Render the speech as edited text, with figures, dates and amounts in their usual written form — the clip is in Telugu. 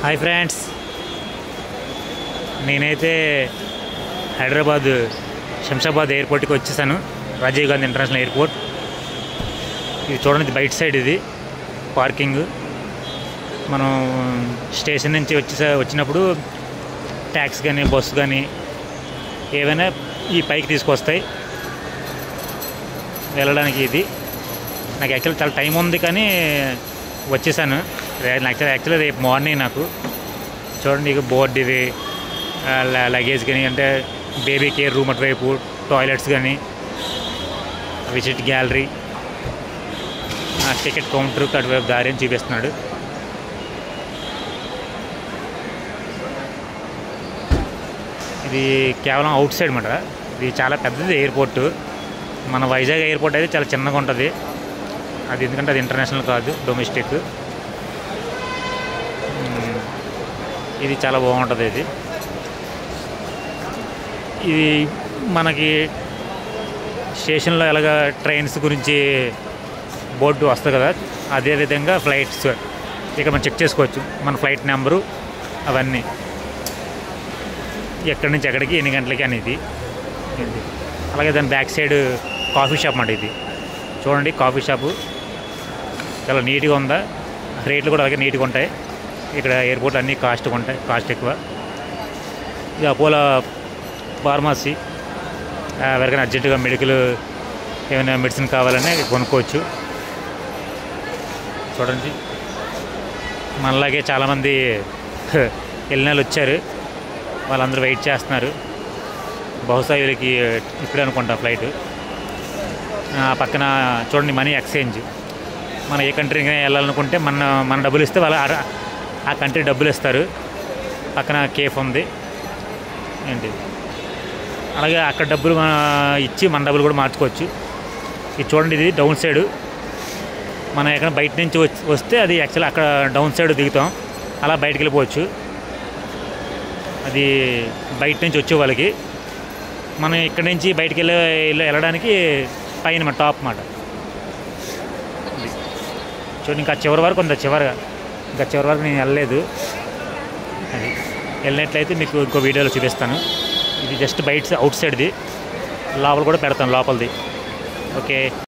హాయ్ ఫ్రెండ్స్, నేనైతే హైదరాబాద్ శంషాబాద్ ఎయిర్పోర్ట్కి వచ్చేసాను. Rajiv Gandhi international airport. ఇది చూడండి, బయట సైడ్ ఇది పార్కింగ్. మనం స్టేషన్ నుంచి వచ్చినప్పుడు ట్యాక్సీ కానీ బస్సు కానీ ఏవైనా ఈ పైకి తీసుకొస్తాయి వెళ్ళడానికి. ఇది నాకు యాక్చువల్లీ చాలా టైం ఉంది కానీ వచ్చేసాను. యాక్చువల్లీ రేపు మార్నింగ్ నాకు చూడండి, ఇక బోర్డు ఇది లగేజ్ కానీ, అంటే బేబీ కేర్ రూమ్ అటువైపు, టాయిలెట్స్ కానీ, విజిట్ గ్యాలరీ, టికెట్ కౌంటర్కి అటువైపు దారి అని చూపిస్తున్నాడు. ఇది కేవలం అవుట్ సైడ్ మాట. ఇది చాలా పెద్దది ఎయిర్పోర్టు. మన వైజాగ్ ఎయిర్పోర్ట్ అయితే చాలా చిన్నగా ఉంటుంది అది, ఎందుకంటే అది ఇంటర్నేషనల్ కాదు, డొమెస్టిక్. ఇది చాలా బాగుంటుంది. ఇది మనకి స్టేషన్లో ఎలాగ ట్రైన్స్ గురించి బోర్డు వస్తుంది కదా, అదేవిధంగా ఫ్లైట్స్ ఇక్కడ మనం చెక్ చేసుకోవచ్చు. మన ఫ్లైట్ నెంబరు అవన్నీ, ఎక్కడి నుంచి ఎక్కడికి ఎన్ని గంటలకి అనేది. అలాగే దాని బ్యాక్ సైడ్ కాఫీ షాప్ అన్నమాట. ఇది చూడండి, కాఫీ షాపు చాలా నీట్గా ఉందా. రేట్లు కూడా అలాగే నీట్గా ఉంటాయి. ఇక్కడ ఎయిర్పోర్ట్ అన్నీ కాస్ట్గా ఉంటాయి, కాస్ట్ ఎక్కువ. ఇది అపోలో ఫార్మసీ. ఎవరికైనా అర్జెంటుగా మెడికల్ ఏమైనా మెడిసిన్ కావాలనే కొనుక్కోవచ్చు. చూడండి, మనలాగే చాలామంది వెళ్ళిన వాళ్ళు వచ్చారు, వాళ్ళందరూ వెయిట్ చేస్తున్నారు. బహుశా వీళ్ళకి ఇప్పుడే అనుకుంటా ఫ్లైట్. పక్కన చూడండి, మనీ ఎక్స్చేంజ్. మనం ఏ కంట్రీకి వెళ్ళాలనుకుంటే మన డబ్బులు ఇస్తే వాళ్ళు ఆ కంట్రీ డబ్బులు ఇస్తారు. పక్కన కేఫ్ ఉంది ఏంటి, అలాగే అక్కడ డబ్బులు ఇచ్చి మన డబ్బులు కూడా మార్చుకోవచ్చు. ఇది చూడండి, ఇది డౌన్ సైడు. మనం ఎక్కడ బయట నుంచి వస్తే అది యాక్చువల్లీ అక్కడ డౌన్ సైడ్ దిగుతాం, అలా బయటికి వెళ్ళిపోవచ్చు. అది బయట నుంచి వచ్చే వాళ్ళకి. మనం ఇక్కడి నుంచి బయటికి వెళ్ళడానికి పైన టాప్ మాట. చూడండి, ఇంకా చివరి వరకు ఉంది. ఇంకా చివరి వరకు నేను వెళ్ళలేదు. అది వెళ్ళినట్లయితే మీకు ఇంకో వీడియోలో చూపిస్తాను. ఇది జస్ట్ బయట అవుట్ సైడ్ది, లోపల కూడా పెడతాను లోపలిది. ఓకే.